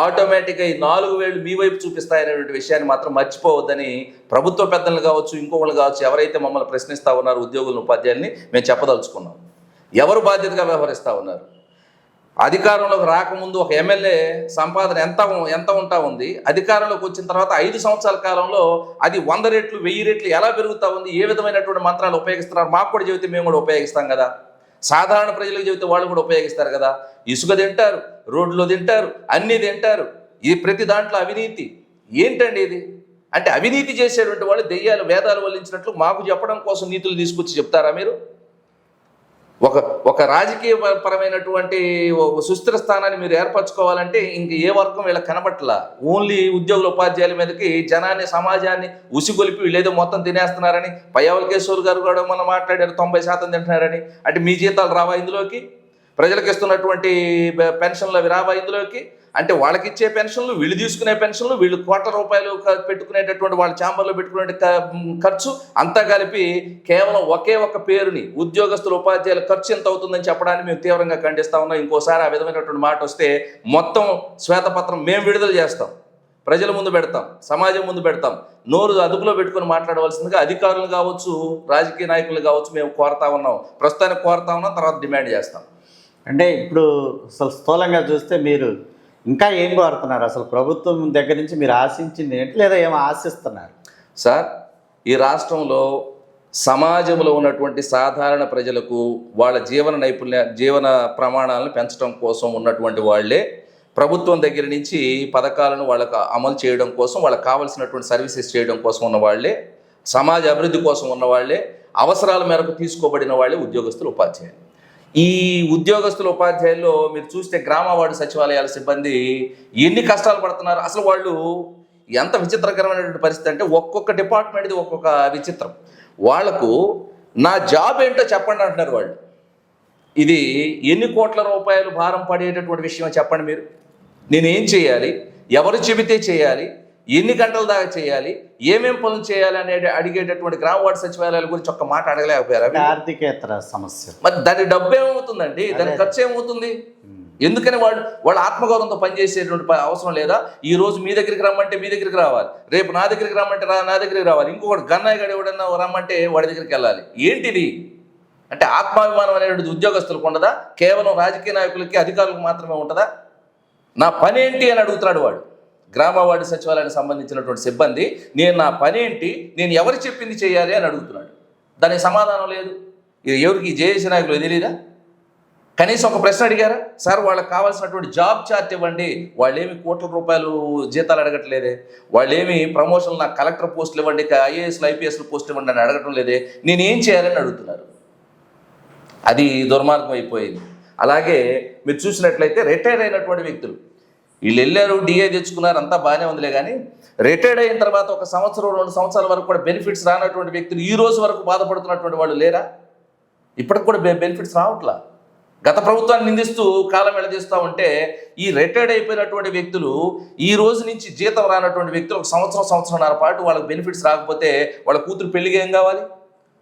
ఆటోమేటిక్గా ఈ 4 వేలు మీ వైపు చూపిస్తాయనేటువంటి విషయాన్ని మాత్రం మర్చిపోవద్దని ప్రభుత్వ పెద్దలు కావచ్చు, ఇంకొకళ్ళు కావచ్చు, ఎవరైతే మమ్మల్ని ప్రశ్నిస్తూ ఉన్నారు ఉద్యోగులను ఉపాధ్యాయుల్ని మేము చెప్పదలుచుకున్నాం. ఎవరు బాధ్యతగా వ్యవహరిస్తూ ఉన్నారు? అధికారంలోకి రాకముందు ఒక ఎమ్మెల్యే సంపాదన ఎంత ఉంటా ఉంది, అధికారంలోకి వచ్చిన తర్వాత 5 సంవత్సరాల కాలంలో అది 100 రెట్లు 1000 రెట్లు ఎలా పెరుగుతూ ఉంది? ఏ విధమైనటువంటి మంత్రాలు ఉపయోగిస్తున్నారు? మాకు కూడా చెబితే మేము కూడా ఉపయోగిస్తాం కదా. సాధారణ ప్రజలకు చెబితే వాళ్ళు కూడా ఉపయోగిస్తారు కదా. ఇసుక తింటారు, రోడ్లో తింటారు, అన్నీ తింటారు. ఇది ప్రతి దాంట్లో అవినీతి. ఏంటండి ఇది? అంటే అవినీతి చేసేటువంటి వాళ్ళు దెయ్యాలు వేదాలు వల్లించినట్లు మాకు చెప్పడం కోసం నీతులు తీసుకొచ్చి చెప్తారా మీరు? ఒక రాజకీయ పరమైనటువంటి సుస్థిర స్థానాన్ని మీరు ఏర్పరచుకోవాలంటే ఇంక ఏ వర్గం వీళ్ళకి కనబట్లా. ఓన్లీ ఉద్యోగుల ఉపాధ్యాయుల మీదకి జనాన్ని, సమాజాన్ని ఉసిగొలిపి వీళ్ళేదో మొత్తం తినేస్తున్నారని పయ్యావుల కేశవులు గారు కూడా మనం మాట్లాడారు. 90% తింటున్నారని. అంటే మీ జీతాలు రావా ఇందులోకి? ప్రజలకు ఇస్తున్నటువంటి పెన్షన్లు అవి రావా ఇందులోకి? అంటే వాళ్ళకి ఇచ్చే పెన్షన్లు, వీళ్ళు తీసుకునే పెన్షన్లు, వీళ్ళు కోట్ల రూపాయలు పెట్టుకునేటటువంటి వాళ్ళ ఛాంబర్లో పెట్టుకునే ఖర్చు అంతా కలిపి కేవలం ఒకే ఒక పేరుని ఉద్యోగస్తుల ఉపాధ్యాయుల ఖర్చు ఎంత అవుతుందని చెప్పడానికి మేము తీవ్రంగా ఖండిస్తా ఉన్నాం. ఇంకోసారి ఆ విధమైనటువంటి మాట వస్తే మొత్తం శ్వేతపత్రం మేము విడుదల చేస్తాం. ప్రజల ముందు పెడతాం, సమాజం ముందు పెడతాం. నోరు అదుపులో పెట్టుకొని మాట్లాడవలసిందిగా అధికారులు కావచ్చు, రాజకీయ నాయకులు కావచ్చు మేము కోరుతా ఉన్నాం. ప్రస్తుతానికి కోరుతా ఉన్నాం, తర్వాత డిమాండ్ చేస్తాం. అంటే ఇప్పుడు అసలు స్థూలంగా చూస్తే మీరు ఇంకా ఏం కోరుతున్నారు? అసలు ప్రభుత్వం దగ్గర నుంచి మీరు ఆశించింది ఏంటి, లేదా ఏమో ఆశిస్తున్నారు? సార్, ఈ రాష్ట్రంలో సమాజంలో ఉన్నటువంటి సాధారణ ప్రజలకు వాళ్ళ జీవన ప్రమాణాలను పెంచడం కోసం ఉన్నటువంటి వాళ్ళే ప్రభుత్వం దగ్గర నుంచి పథకాలను వాళ్ళకు అమలు చేయడం కోసం, వాళ్ళకి కావాల్సినటువంటి సర్వీసెస్ చేయడం కోసం ఉన్న వాళ్ళే, సమాజ అభివృద్ధి కోసం ఉన్న వాళ్ళే, అవసరాల మేరకు తీసుకోబడిన వాళ్ళే ఉద్యోగస్తులు, ఉపాధ్యాయులు. ఈ ఉద్యోగస్తుల ఉపాధ్యాయుల్లో మీరు చూస్తే గ్రామ వార్డు సచివాలయాల సిబ్బంది ఎన్ని కష్టాలు పడుతున్నారు. అసలు వాళ్ళు ఎంత విచిత్రకరమైనటువంటి పరిస్థితి అంటే ఒక్కొక్క డిపార్ట్మెంట్ది ఒక్కొక్క విచిత్రం. వాళ్లకు నా జాబ్ ఏంటో చెప్పండి అంటున్నారు వాళ్ళు. ఇది ఎన్ని కోట్ల రూపాయలు భారం పడేటటువంటి విషయం చెప్పండి మీరు. నేనేం చేయాలి, ఎవరు చెబితే చేయాలి, ఎన్ని గంటల దాకా చేయాలి, ఏమేం పనులు చేయాలి అనే అడిగేటటువంటి గ్రామ వార్డు సచివాలయాల గురించి ఒక్క మాట అడగలేకపోయారు. ఆర్థికేతర సమస్య. మరి దాని డబ్బు ఏమవుతుందండి, దాని ఖర్చు ఏమవుతుంది? ఎందుకని వాళ్ళ ఆత్మగౌరవంతో పనిచేసేటువంటి అవసరం లేదా? ఈ రోజు మీ దగ్గరికి రమ్మంటే మీ దగ్గరికి రావాలి, రేపు నా దగ్గరికి రమ్మంటే నా దగ్గరికి రావాలి, ఇంకొకటి గన్నయ్య గడి ఎవడన్నా రమ్మంటే వాడి దగ్గరికి వెళ్ళాలి. ఏంటిది అంటే ఆత్మాభిమానం అనేటువంటి ఉద్యోగస్తులకు ఉండదా? కేవలం రాజకీయ నాయకులకి, అధికారులకు మాత్రమే ఉంటుందా? నా పని ఏంటి అని అడుగుతున్నాడు వాడు. గ్రామ వార్డు సచివాలయానికి సంబంధించినటువంటి సిబ్బంది నా పని ఏంటి, నేను ఎవరు చెప్పింది చేయాలి అని అడుగుతున్నాడు. దానికి సమాధానం లేదు. ఇది ఎవరికి జేఏసీ నాయకులు తెలియదా? కనీసం ఒక ప్రశ్న అడిగారా? సార్, వాళ్ళకి కావాల్సినటువంటి జాబ్ చార్ట్ ఇవ్వండి. వాళ్ళేమి కోట్ల రూపాయలు జీతాలు అడగట్లేదే, వాళ్ళేమి ప్రమోషన్లు, నాకు కలెక్టర్ పోస్టులు ఇవ్వండి, ఐఏఎస్లు ఐపీఎస్లు పోస్టులు ఇవ్వండి అని అడగటం లేదే, నేనేం చేయాలని అడుగుతున్నారు. అది దుర్మార్గం అయిపోయింది. అలాగే మీరు చూసినట్లయితే రిటైర్ అయినటువంటి వ్యక్తులు వీళ్ళు వెళ్ళారు, డిఏ తెచ్చుకున్నారు, అంతా బాగానే ఉందిలే. కానీ రిటైర్డ్ అయిన తర్వాత 1 సంవత్సరం 2 సంవత్సరాల వరకు కూడా బెనిఫిట్స్ రానటువంటి వ్యక్తులు ఈ రోజు వరకు బాధపడుతున్నటువంటి వాళ్ళు లేరా? ఇప్పటికి కూడా బెనిఫిట్స్ రావట్లా. గత ప్రభుత్వాన్ని నిందిస్తూ కాలం వెళదీస్తూ ఉంటే ఈ రిటైర్డ్ అయిపోయినటువంటి వ్యక్తులు, ఈ రోజు నుంచి జీతం రానటువంటి వ్యక్తులు 1 సంవత్సరంన్నర పాటు వాళ్ళకి బెనిఫిట్స్ రాకపోతే వాళ్ళ కూతురు పెళ్లికి ఏం కావాలి,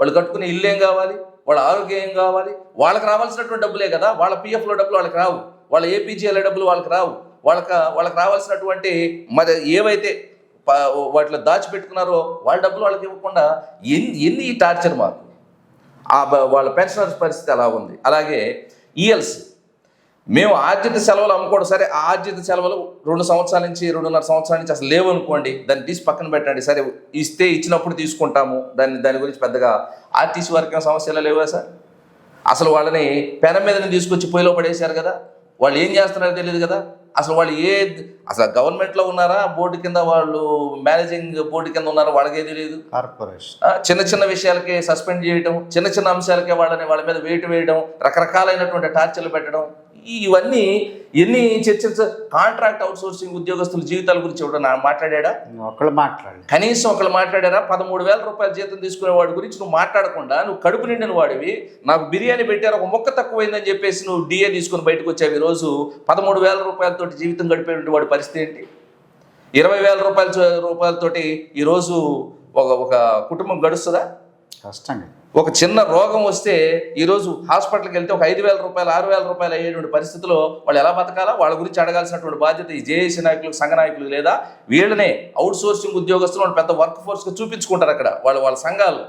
వాళ్ళు కట్టుకునే ఇల్లు ఏం కావాలి, వాళ్ళ ఆరోగ్యం ఏం కావాలి? వాళ్ళకి రావాల్సినటువంటి డబ్బులే కదా. వాళ్ళ పిఎఫ్లో డబ్బులు వాళ్ళకి రావు, వాళ్ళ ఏపీజీఎల్ డబ్బులు వాళ్ళకి రావు. వాళ్ళకి రావాల్సినటువంటి మరి ఏవైతే వాటిలో దాచిపెట్టుకున్నారో వాళ్ళ డబ్బులు వాళ్ళకి ఇవ్వకుండా ఎన్ని టార్చర్ మాకు. వాళ్ళ పెన్షనర్స్ పరిస్థితి అలా ఉంది. అలాగే ఈఎల్స్, మేము ఆర్జిత సెలవులు అమ్ముకోవడం, సరే ఆ ఆర్జిత సెలవులు 2 సంవత్సరాల నుంచి 2.5 సంవత్సరాల నుంచి అసలు లేవు అనుకోండి, దాన్ని తీసి పక్కన పెట్టండి. సరే ఇచ్చినప్పుడు తీసుకుంటాము, దాని గురించి పెద్దగా ఆర్టీసీ వారికి సమస్యలు లేవా సార్? అసలు వాళ్ళని పెనం మీద తీసుకొచ్చి పొయ్యిలో పడేశారు కదా, వాళ్ళు ఏం చేస్తున్నారో తెలియదు కదా. అసలు వాళ్ళు అసలు గవర్నమెంట్లో ఉన్నారా, బోర్డు కింద వాళ్ళు మేనేజింగ్ బోర్డు కింద ఉన్నారా, వాళ్ళకే తెలియదు. కార్పొరేషన్ చిన్న విషయాలకే సస్పెండ్ చేయడం, చిన్న అంశాలకే వాళ్ళ మీద వెయిట్ వేయడం, రకరకాలైనటువంటి టార్చర్లు పెట్టడం, ఇవన్నీ ఎన్ని చర్చలు. కాంట్రాక్ట్ అవుట్సోర్సింగ్ ఉద్యోగస్తుల జీవితాల గురించి ఎవడన్నా మాట్లాడా? కనీసం ఒకళ్ళు మాట్లాడారా? 13,000 రూపాయల జీతం తీసుకునే వాడి గురించి నువ్వు మాట్లాడకుండా, నువ్వు కడుపు నిండిన వాడివి, నాకు బిర్యానీ పెట్టారు, ఒక మొక్క తక్కువైందని చెప్పేసి నువ్వు డిఏ తీసుకుని బయటకు వచ్చావు. ఈరోజు 13,000 రూపాయలతో జీవితం గడిపేటువంటి వాడి పరిస్థితి ఏంటి? 20,000 రూపాయలతోటి ఈరోజు ఒక కుటుంబం గడుస్తుందా? కష్టంగా. ఒక చిన్న రోగం వస్తే ఈరోజు హాస్పిటల్కి వెళ్తే ఒక 5,000 రూపాయలు 6,000 రూపాయలు అయ్యేటువంటి పరిస్థితిలో వాళ్ళు ఎలా బతకాలా? వాళ్ళ గురించి అడగాల్సినటువంటి బాధ్యత ఈ జేఏసీ నాయకులకు, సంఘ నాయకులు లేదా? వీళ్ళనే అవుట్ సోర్సింగ్ ఉద్యోగస్తులు పెద్ద వర్క్ ఫోర్స్గా చూపించుకుంటారు. అక్కడ వాళ్ళ సంఘాలు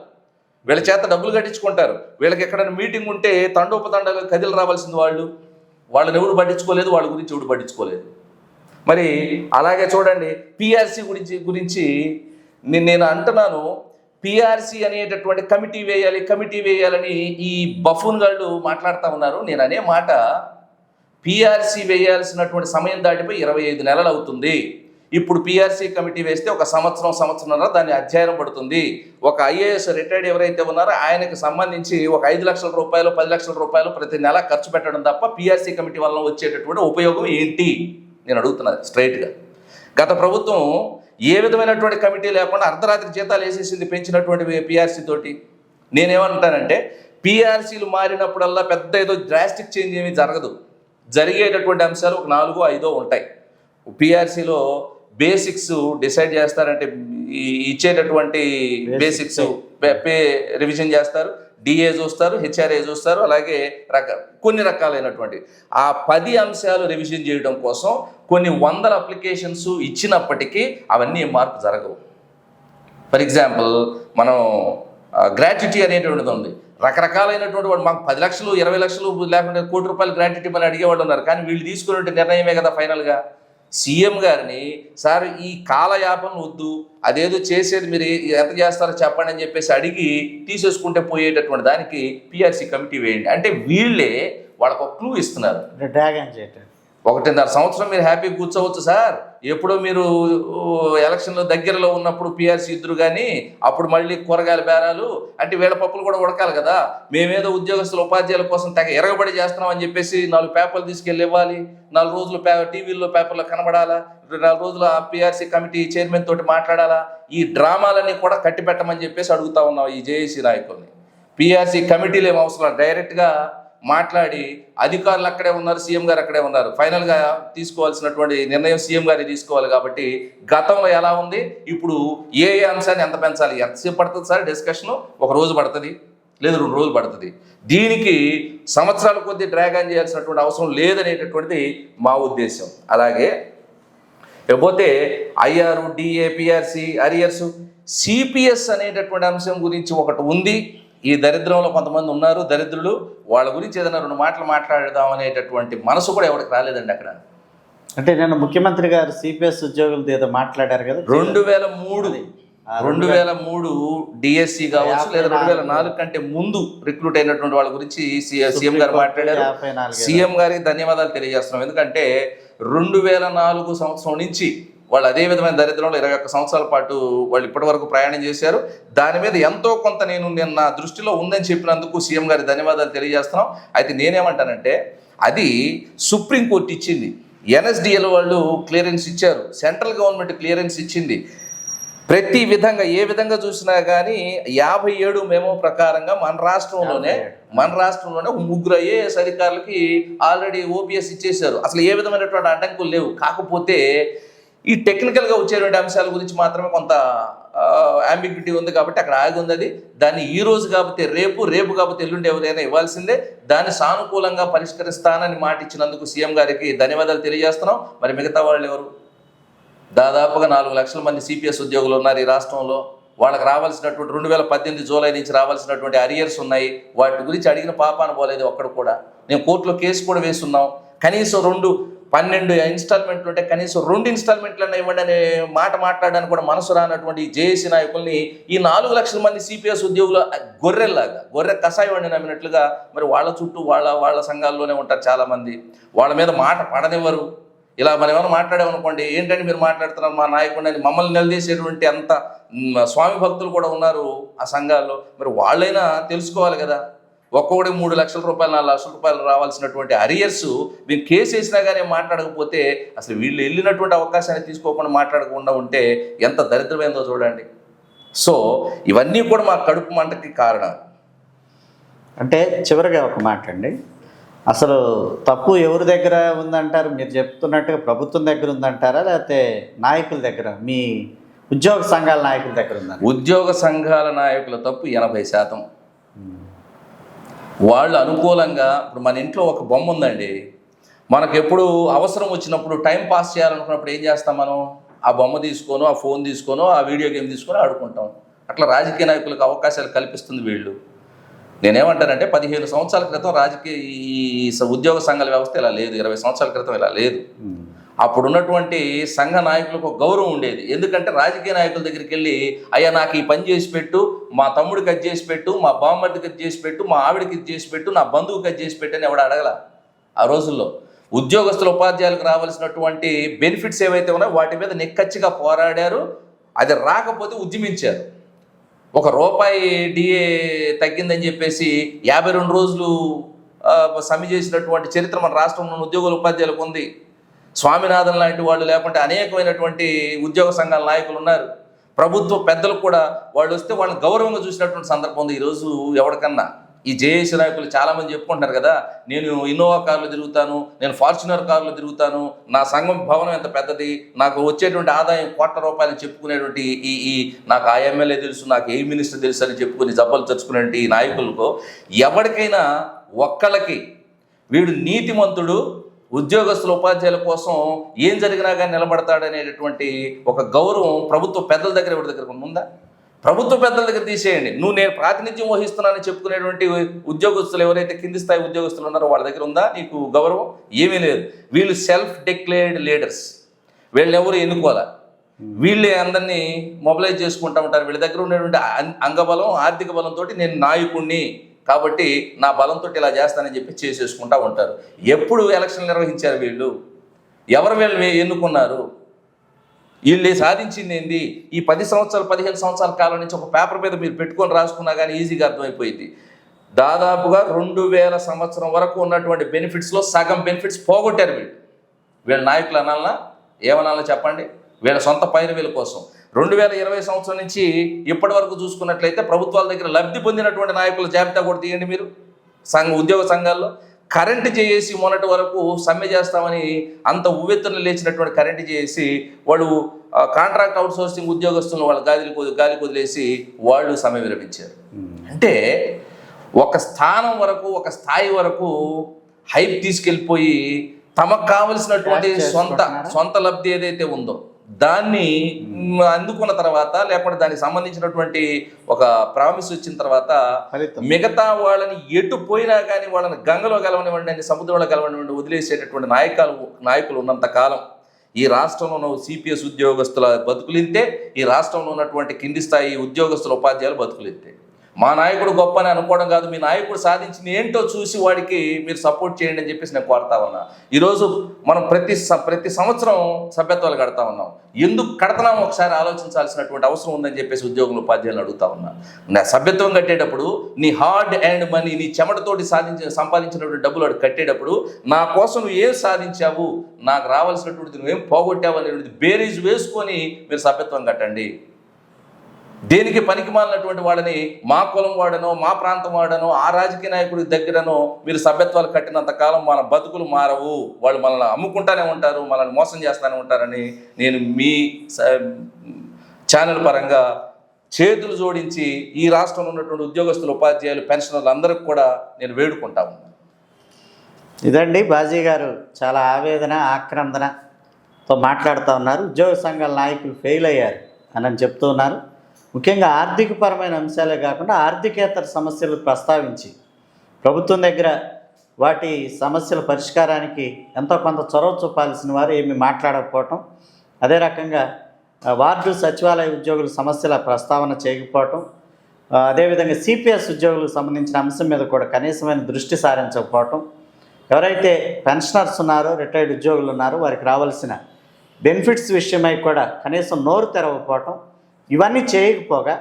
వీళ్ళ చేత డబ్బులు కట్టించుకుంటారు. వీళ్ళకి ఎక్కడైనా మీటింగ్ ఉంటే తండోపతండాలు కదిలి రావాల్సింది వాళ్ళని ఎవరు పట్టించుకోలేదు, వాళ్ళ గురించి ఎవరు పట్టించుకోలేదు. మరి అలాగే చూడండి, పిఆర్సీ గురించి నేను అంటున్నాను. పిఆర్సీ అనేటటువంటి కమిటీ వేయాలని ఈ బఫూన్ గాళ్ళు మాట్లాడుతూ ఉన్నారు. నేను అనే మాట, పిఆర్సీ వేయాల్సినటువంటి సమయం దాటిపోయి 25 నెలలు అవుతుంది. ఇప్పుడు పిఆర్సీ కమిటీ వేస్తే 1 సంవత్సరంన్నర దాన్ని అధ్యయనం పడుతుంది. ఒక ఐఏఎస్ రిటైర్డ్ ఎవరైతే ఉన్నారో ఆయనకు సంబంధించి ఒక 5 లక్షల రూపాయలు 10 లక్షల రూపాయలు ప్రతి నెల ఖర్చు పెట్టడం తప్ప పిఆర్సీ కమిటీ వల్ల వచ్చేటటువంటి ఉపయోగం ఏంటి నేను అడుగుతున్నాను స్ట్రైట్గా. గత ప్రభుత్వం ఏ విధమైనటువంటి కమిటీ లేకుండా అర్ధరాత్రి జీతాలు వేసేసింది పెంచినటువంటి పిఆర్సీ తోటి. నేనేమంటానంటే, పిఆర్సీలు మారినప్పుడల్లా పెద్ద ఏదో డ్రాస్టిక్ చేంజ్ ఏమీ జరగదు. జరిగేటటువంటి అంశాలు 4-5 ఉంటాయి. పిఆర్సీలో బేసిక్స్ డిసైడ్ చేస్తారంటే ఇచ్చేటటువంటి బేసిక్స్ పే రివిజన్ చేస్తారు. డిఏ చూస్తారు, హెచ్ఆర్ఏ చూస్తారు, అలాగే కొన్ని రకాలైనటువంటి ఆ 10 అంశాలు రివిజన్ చేయడం కోసం కొన్ని వందల అప్లికేషన్స్ ఇచ్చినప్పటికీ అవన్నీ మార్పు జరగవు. ఫర్ ఎగ్జాంపుల్ మనం గ్రాట్యుటీ అనేటువంటిది ఉంది. రకరకాలైనటువంటి వాడు మాకు 10 లక్షలు 20 లక్షలు లేకుంటే ₹1 కోటి గ్రాట్యుటీ అని అడిగేవాళ్ళు ఉన్నారు. కానీ వీళ్ళు తీసుకునే నిర్ణయమే కదా ఫైనల్గా. సీఎం గారిని సార్ ఈ కాలయాపన వద్దు, అదేదో చేసేది మీరు ఎంత చేస్తారో చెప్పండి అని చెప్పేసి అడిగి తీసేసుకుంటే పోయేటటువంటి దానికి పిఆర్సీ కమిటీ వేయండి అంటే వీళ్ళే వాళ్ళకు ఒక క్లూ ఇస్తున్నారు. డ్రాగన్ చేయటం 1.5 సంవత్సరం మీరు హ్యాపీగా కూర్చోవచ్చు సార్, ఎప్పుడో మీరు ఎలక్షన్లో దగ్గరలో ఉన్నప్పుడు పిఆర్సీ ఇద్దరు కానీ అప్పుడు మళ్ళీ కూరగాయల బేరాలు అంటే వీళ్ళ పప్పులు కూడా ఉడకాలి కదా. మేమేదో ఉద్యోగస్తుల ఉపాధ్యాయుల కోసం తెగ ఎరగబడి చేస్తున్నాం అని చెప్పేసి 4 పేపర్లు తీసుకెళ్ళి ఇవ్వాలి, 4 రోజులు టీవీల్లో పేపర్లో కనబడాలా, 4 రోజులు ఆ పిఆర్సీ కమిటీ చైర్మన్ తోటి మాట్లాడాలా. ఈ డ్రామాలన్నీ కూడా కట్టిపెట్టమని చెప్పేసి అడుగుతా ఉన్నాం ఈ జేఏసీ నాయకుల్ని. పిఆర్సీ కమిటీలు ఏం అవసరం, డైరెక్ట్గా మాట్లాడి అధికారులు అక్కడే ఉన్నారు, సీఎం గారు అక్కడే ఉన్నారు, ఫైనల్గా తీసుకోవాల్సినటువంటి నిర్ణయం సీఎం గారి తీసుకోవాలి. కాబట్టి గతంలో ఎలా ఉంది, ఇప్పుడు ఏ అంశాన్ని ఎంత పెంచాలి, ఎంతసేపు పడుతుంది సార్ డిస్కషను? 1 రోజు పడుతుంది లేదు 2 రోజులు పడుతుంది. దీనికి సంవత్సరాల కొద్దీ డ్రాగ్ ఆన్ చేయాల్సినటువంటి అవసరం లేదనేటటువంటిది మా ఉద్దేశం. అలాగే ఇకపోతే IR, DA, PRC, arrears, CPS అనేటటువంటి అంశం గురించి ఒకటి ఉంది. ఈ దరిద్రంలో కొంతమంది ఉన్నారు దరిద్రులు, వాళ్ళ గురించి ఏదైనా 2 మాటలు మాట్లాడదాం అనేటటువంటి మనసు కూడా ఎవరికి రాలేదండి అక్కడ. అంటే నేను ముఖ్యమంత్రి గారు సిపిఎస్ ఉద్యోగులతో ఏదో మాట్లాడారు కదా 2003 డిఎస్సి కావచ్చు లేదా 2004 కంటే ముందు రిక్రూట్ అయినటువంటి వాళ్ళ గురించి సీఎం గారు మాట్లాడారు. సీఎం గారికి ధన్యవాదాలు తెలియజేస్తున్నాం. ఎందుకంటే 2004 సంవత్సరం నుంచి వాళ్ళు అదే విధమైన దరిద్రంలో 21 సంవత్సరాల పాటు వాళ్ళు ఇప్పటి వరకు ప్రయాణం చేశారు. దాని మీద ఎంతో కొంత నేను నా దృష్టిలో ఉందని చెప్పినందుకు సీఎం గారి ధన్యవాదాలు తెలియజేస్తున్నాం. అయితే నేనేమంటానంటే అది సుప్రీంకోర్టు ఇచ్చింది, ఎన్ఎస్డిఎల్ వాళ్ళు క్లియరెన్స్ ఇచ్చారు, సెంట్రల్ గవర్నమెంట్ క్లియరెన్స్ ఇచ్చింది. ప్రతి విధంగా ఏ విధంగా చూసినా కానీ 57 మెమో ప్రకారంగా మన రాష్ట్రంలోనే 3 ఐఏఎస్ అధికారులకి ఆల్రెడీ ఓపీఎస్ ఇచ్చేశారు. అసలు ఏ విధమైనటువంటి అడ్డంకులు లేవు. కాకపోతే ఈ టెక్నికల్గా వచ్చేటువంటి అంశాల గురించి మాత్రమే కొంత అంబిగ్విటీ ఉంది కాబట్టి అక్కడ ఆగి ఉంది. అది దాన్ని ఈ రోజు కాకపోతే రేపు కాకపోతే ఎల్లుండి ఎవరైనా ఇవ్వాల్సిందే. దాన్ని సానుకూలంగా పరిష్కరిస్తానని మాట ఇచ్చినందుకు సీఎం గారికి ధన్యవాదాలు తెలియజేస్తున్నాం. మరి మిగతా వాళ్ళు ఎవరు? దాదాపుగా 4 లక్షల మంది సిపిఎస్ ఉద్యోగులు ఉన్నారు ఈ రాష్ట్రంలో. వాళ్ళకి రావాల్సినటువంటి 2018 జూలై నుంచి రావాల్సినటువంటి అరియర్స్ ఉన్నాయి. వాటి గురించి అడిగిన పాపాన పోలేదు ఒక్కడు కూడా. నేను కోర్టులో కేసు కూడా వేస్తున్నాం. కనీసం 12 ఇన్స్టాల్మెంట్లు ఉంటే కనీసం 2 ఇన్స్టాల్మెంట్లన్నా ఇవ్వండి అనే మాట మాట్లాడడానికి కూడా మనసు రానటువంటి జేఏసీ నాయకుల్ని ఈ 4 లక్షల మంది సిపిఎస్ ఉద్యోగులు గొర్రె కషాయం నమ్మినట్లుగా మరి వాళ్ళ చుట్టూ వాళ్ళ సంఘాల్లోనే ఉంటారు చాలామంది. వాళ్ళ మీద మాట పడనివ్వరు. ఇలా మనం ఏమైనా మాట్లాడామనుకోండి, ఏంటంటే మీరు మాట్లాడుతున్నారు మా నాయకుడిని అని మమ్మల్ని నిలదీసేటువంటి అంత స్వామి భక్తులు కూడా ఉన్నారు ఆ సంఘాల్లో. మరి వాళ్ళైనా తెలుసుకోవాలి కదా. ఒక్కొక్కటి 3 లక్షల రూపాయలు 4 లక్షల రూపాయలు రావాల్సినటువంటి అరియర్స్ మేము కేసు వేసినా కానీ మాట్లాడకపోతే అసలు వీళ్ళు వెళ్ళినటువంటి అవకాశాన్ని తీసుకోకుండా మాట్లాడకుండా ఉంటే ఎంత దరిద్రమైందో చూడండి. సో ఇవన్నీ కూడా మా కడుపు మంటకి కారణం. అంటే చివరిగా ఒక మాట అండి, అసలు తప్పు ఎవరి దగ్గర ఉందంటారు? మీరు చెప్తున్నట్టుగా ప్రభుత్వం దగ్గర ఉందంటారా, లేకపోతే నాయకుల దగ్గర, మీ ఉద్యోగ సంఘాల నాయకుల దగ్గర ఉందా? ఉద్యోగ సంఘాల నాయకుల తప్పు 80%. వాళ్ళు అనుకూలంగా, ఇప్పుడు మన ఇంట్లో ఒక బొమ్మ ఉందండి, మనకు ఎప్పుడు అవసరం వచ్చినప్పుడు టైం పాస్ చేయాలనుకున్నప్పుడు ఏం చేస్తాం మనం? ఆ బొమ్మ తీసుకోను, ఆ ఫోన్ తీసుకోను, ఆ వీడియో గేమ్ తీసుకొని ఆడుకుంటాం. అట్లా రాజకీయ నాయకులకు అవకాశాలు కల్పిస్తుంది వీళ్ళు. నేనేమంటానంటే 15 సంవత్సరాల క్రితం ఈ ఉద్యోగ సంఘాల వ్యవస్థ ఇలా లేదు, 20 సంవత్సరాల క్రితం ఇలా లేదు. అప్పుడు ఉన్నటువంటి సంఘ నాయకులకు ఒక గౌరవం ఉండేది. ఎందుకంటే రాజకీయ నాయకుల దగ్గరికి వెళ్ళి అయ్యా నాకు ఈ పని చేసి పెట్టు, మా తమ్ముడికి అది చేసి పెట్టు, మా బామ్మర్దికి అది చేసి పెట్టు, మా ఆవిడికి ఇది చేసి పెట్టు, నా బంధువుకి అది చేసి పెట్టు అని ఎవడు అడగల. ఆ రోజుల్లో ఉద్యోగస్తుల ఉపాధ్యాయులకు రావాల్సినటువంటి బెనిఫిట్స్ ఏవైతే ఉన్నాయో వాటి మీద నిక్కచ్చిగా పోరాడారు. అది రాకపోతే ఉద్యమించారు. ₹1 డిఏ తగ్గిందని చెప్పేసి 52 రోజులు సమ్మె చేసినటువంటి చరిత్ర మన రాష్ట్రంలో ఉద్యోగుల ఉపాధ్యాయులకు ఉంది. స్వామినాథన్ లాంటి వాళ్ళు, లేకుంటే అనేకమైనటువంటి ఉద్యోగ సంఘాల నాయకులు ఉన్నారు. ప్రభుత్వ పెద్దలు కూడా వాళ్ళు వస్తే వాళ్ళని గౌరవంగా చూసినటువంటి సందర్భం ఉంది. ఈరోజు ఎవరికన్నా ఈ జేఏసీ నాయకులు చాలామంది చెప్పుకుంటున్నారు కదా, నేను ఇన్నోవా కార్లు తిరుగుతాను, నేను ఫార్చునర్ కార్లు తిరుగుతాను, నా సంఘం భవనం ఎంత పెద్దది, నాకు వచ్చేటువంటి ఆదాయం ₹1,00,00,000 చెప్పుకునేటువంటి ఈ నాకు ఆ ఎమ్మెల్యే తెలుసు, నాకు ఏ మినిస్టర్ తెలుసు అని చెప్పుకుని జబ్బలు తెచ్చుకునేటువంటి ఈ నాయకులకు ఎవరికైనా ఒక్కళ్ళకి వీడు నీతిమంతుడు, ఉద్యోగస్తుల ఉపాధ్యాయుల కోసం ఏం జరిగినా కానీ నిలబడతాడనేటటువంటి ఒక గౌరవం ప్రభుత్వ పెద్దల దగ్గర ఎవరి దగ్గర ఉందా? ప్రభుత్వ పెద్దల దగ్గర తీసేయండి. నేను ప్రాతినిధ్యం వహిస్తున్నానని చెప్పుకునేటువంటి ఉద్యోగస్తులు ఎవరైతే కింది స్థాయి ఉద్యోగస్తులు ఉన్నారో వాళ్ళ దగ్గర ఉందా నీకు గౌరవం? ఏమీ లేదు. వీళ్ళు సెల్ఫ్ డిక్లేర్డ్ లీడర్స్, వీళ్ళని ఎవరు ఎన్నుకోవాలా, వీళ్ళే అందరినీ మొబిలైజ్ చేసుకుంటూ ఉంటారు. వీళ్ళ దగ్గర ఉండేటువంటి అంగబలం, ఆర్థిక బలంతో నేను నాయకుడిని కాబట్టి నా బలంతో ఇలా చేస్తానని చెప్పి చేసేసుకుంటూ ఉంటారు. ఎప్పుడు ఎలక్షన్లు నిర్వహించారు వీళ్ళు? ఎవరు వీళ్ళు ఎన్నుకున్నారు? వీళ్ళు సాధించింది ఏంది? ఈ 10 సంవత్సరాలు 15 సంవత్సరాల కాలం నుంచి ఒక పేపర్ మీద మీరు పెట్టుకొని రాసుకున్నా కానీ ఈజీగా అర్థమైపోయింది. దాదాపుగా 2000 సంవత్సరం వరకు ఉన్నటువంటి బెనిఫిట్స్లో సగం బెనిఫిట్స్ పోగొట్టారు వీళ్ళు. వీళ్ళ నాయకులు అనాలనా, ఏమనాలన్నా చెప్పండి? వీళ్ళ సొంత పైరవీల కోసం 2020 సంవత్సరం నుంచి ఇప్పటి వరకు చూసుకున్నట్లయితే ప్రభుత్వాల దగ్గర లబ్ధి పొందినటువంటి నాయకుల జాబితా కూడా తీయండి మీరు. ఉద్యోగ సంఘాల్లో కరెంటు చేసి మొన్నటి వరకు సమ్మె చేస్తామని అంత ఉవ్వెత్తున లేచినటువంటి కరెంటు చేసి వాళ్ళు కాంట్రాక్ట్ అవుట్సోర్సింగ్ ఉద్యోగస్తులను వాళ్ళ గాలికి వదిలేసి వాళ్ళు సమ్మె విరమించారు. అంటే ఒక స్థానం వరకు, ఒక స్థాయి వరకు హైప్ తీసుకెళ్ళిపోయి తమకు కావలసినటువంటి సొంత లబ్ధి ఏదైతే ఉందో దాన్ని అందుకున్న తర్వాత, లేకపోతే దానికి సంబంధించినటువంటి ఒక ప్రామిస్ వచ్చిన తర్వాత మిగతా వాళ్ళని ఎటు పోయినా కానీ వాళ్ళని గంగలో గెలవనివ్వండి, సముద్రంలో గెలవనివ్వండి వదిలేసేటటువంటి నాయకులు ఉన్నంత కాలం ఈ రాష్ట్రంలో ఉన్న సిపిఎస్ ఉద్యోగస్తుల బతుకులింతే, ఈ రాష్ట్రంలో ఉన్నటువంటి కింది స్థాయి ఉద్యోగస్తుల ఉపాధ్యాయులు బతుకులింతే. మా నాయకుడు గొప్ప అని అనుకోవడం కాదు, మీ నాయకుడు సాధించింది ఏంటో చూసి వాడికి మీరు సపోర్ట్ చేయండి అని చెప్పేసి నేను కోరుతా ఉన్నా. ఈరోజు మనం ప్రతి సంవత్సరం సభ్యత్వాలు కడతా ఉన్నాం. ఎందుకు కడతామో ఒకసారి ఆలోచించాల్సినటువంటి అవసరం ఉందని చెప్పేసి ఉద్యోగుల ఉపాధ్యాయులు అడుగుతా ఉన్నా. నా సభ్యత్వం కట్టేటప్పుడు నీ హార్డ్ అండ్ మనీ, నీ చెమటతోటి సంపాదించినటువంటి డబ్బులు వాడు కట్టేటప్పుడు నా కోసం నువ్వు ఏం సాధించావు, నాకు రావాల్సినటువంటి నువ్వేం పోగొట్టావు అనేటువంటి బేరీజ్ వేసుకొని మీరు సభ్యత్వం కట్టండి. దేనికి పనికి మాలినటువంటి వాడని, మా కులం వాడనో, మా ప్రాంతం వాడనో, ఆ రాజకీయ నాయకుడి దగ్గరనో మీరు సభ్యత్వాలు కట్టినంత కాలం మన బతుకులు మారవు. వాళ్ళు మనల్ని అమ్ముకుంటానే ఉంటారు, మనల్ని మోసం చేస్తూనే ఉంటారని నేను మీ ఛానల్ పరంగా చేతులు జోడించి ఈ రాష్ట్రంలో ఉన్నటువంటి ఉద్యోగస్తులు, ఉపాధ్యాయులు, పెన్షనర్లు అందరికి కూడా నేను వేడుకుంటా ఉన్నాను. ఇదండి బాజీ గారు చాలా ఆవేదన, ఆక్రందనతో మాట్లాడుతూ ఉన్నారు. ఉద్యోగ సంఘాల నాయకులు ఫెయిల్ అయ్యారు అని చెప్తూ ఉన్నారు. ముఖ్యంగా ఆర్థికపరమైన అంశాలే కాకుండా ఆర్థికేతర సమస్యలు ప్రస్తావించి ప్రభుత్వం దగ్గర వాటి సమస్యల పరిష్కారానికి ఎంతో కొంత చొరవ చూపాల్సిన వారు ఏమీ మాట్లాడకపోవటం, అదే రకంగా వార్డు సచివాలయ ఉద్యోగుల సమస్యల ప్రస్తావన చేయకపోవటం, అదేవిధంగా సిపిఎస్ ఉద్యోగులకు సంబంధించిన అంశం మీద కూడా కనీసమైన దృష్టి సారించకపోవటం, ఎవరైతే పెన్షనర్స్ ఉన్నారో, రిటైర్డ్ ఉద్యోగులు ఉన్నారో వారికి రావాల్సిన బెనిఫిట్స్ విషయమై కూడా కనీసం నోరు తెరవకపోవటం, ఇవన్నీ చేయకపోగా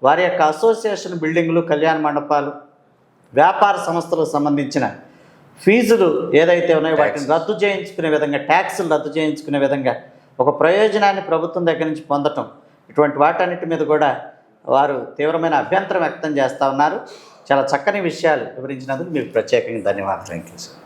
వారి యొక్క అసోసియేషన్ బిల్డింగ్లు, కళ్యాణ మండపాలు, వ్యాపార సంస్థలకు సంబంధించిన ఫీజులు ఏదైతే ఉన్నాయో వాటిని రద్దు చేయించుకునే విధంగా, ట్యాక్సులు రద్దు చేయించుకునే విధంగా ఒక ప్రయోజనాన్ని ప్రభుత్వం దగ్గర నుంచి పొందటం, ఇటువంటి వాటన్నిటి మీద కూడా వారు తీవ్రమైన అభ్యంతరం వ్యక్తం చేస్తూ ఉన్నారు. చాలా చక్కని విషయాలు వివరించినందుకు మీకు ప్రత్యేకంగా ధన్యవాదాలు. Thank you sir.